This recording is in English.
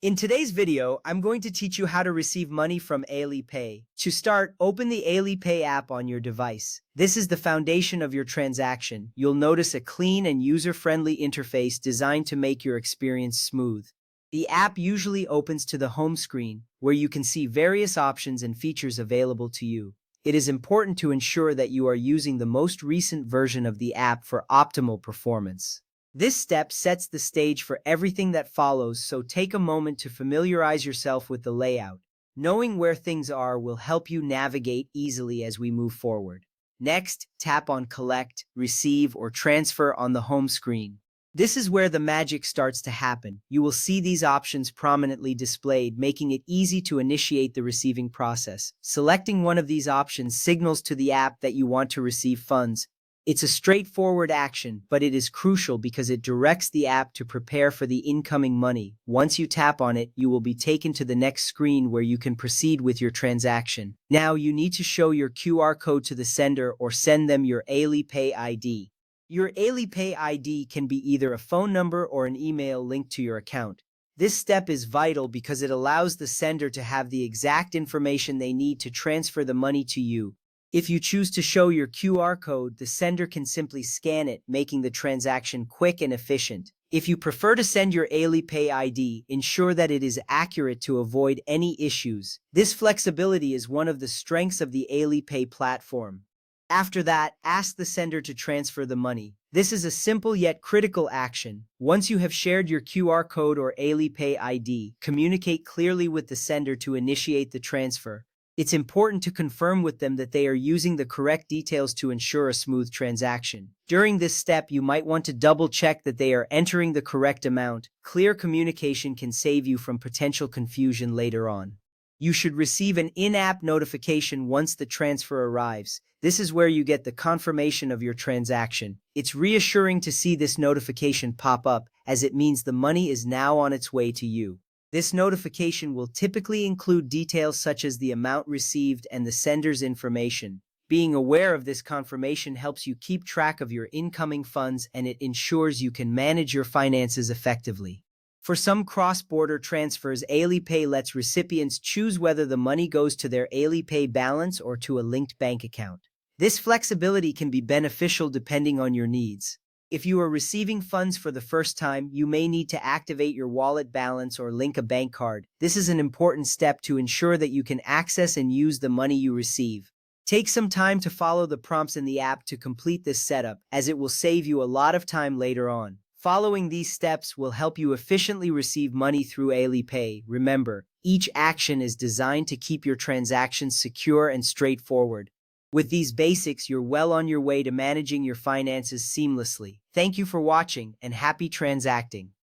In today's video, I'm going to teach you how to receive money from Alipay. To start, open the Alipay app on your device. This is the foundation of your transaction. You'll notice a clean and user-friendly interface designed to make your experience smooth. The app usually opens to the home screen, where you can see various options and features available to you. It is important to ensure that you are using the most recent version of the app for optimal performance. This step sets the stage for everything that follows, so take a moment to familiarize yourself with the layout. Knowing where things are will help you navigate easily as we move forward. Next, tap on Collect, Receive, or Transfer on the home screen. This is where the magic starts to happen. You will see these options prominently displayed, making it easy to initiate the receiving process. Selecting one of these options signals to the app that you want to receive funds. It's a straightforward action, but it is crucial because it directs the app to prepare for the incoming money. Once you tap on it, you will be taken to the next screen where you can proceed with your transaction. Now, you need to show your QR code to the sender or send them your Alipay ID. Your Alipay ID can be either a phone number or an email linked to your account. This step is vital because it allows the sender to have the exact information they need to transfer the money to you. If you choose to show your QR code, the sender can simply scan it, making the transaction quick and efficient. If you prefer to send your Alipay ID, ensure that it is accurate to avoid any issues. This flexibility is one of the strengths of the Alipay platform. After that, ask the sender to transfer the money. This is a simple yet critical action. Once you have shared your QR code or Alipay ID, communicate clearly with the sender to initiate the transfer. It's important to confirm with them that they are using the correct details to ensure a smooth transaction. During this step, you might want to double-check that they are entering the correct amount. Clear communication can save you from potential confusion later on. You should receive an in-app notification once the transfer arrives. This is where you get the confirmation of your transaction. It's reassuring to see this notification pop up, as it means the money is now on its way to you. This notification will typically include details such as the amount received and the sender's information. Being aware of this confirmation helps you keep track of your incoming funds, and it ensures you can manage your finances effectively. For some cross-border transfers, Alipay lets recipients choose whether the money goes to their Alipay balance or to a linked bank account. This flexibility can be beneficial depending on your needs. If you are receiving funds for the first time, you may need to activate your wallet balance or link a bank card. This is an important step to ensure that you can access and use the money you receive. Take some time to follow the prompts in the app to complete this setup, as it will save you a lot of time later on. Following these steps will help you efficiently receive money through Alipay. Remember, each action is designed to keep your transactions secure and straightforward. With these basics, you're well on your way to managing your finances seamlessly. Thank you for watching, and happy transacting.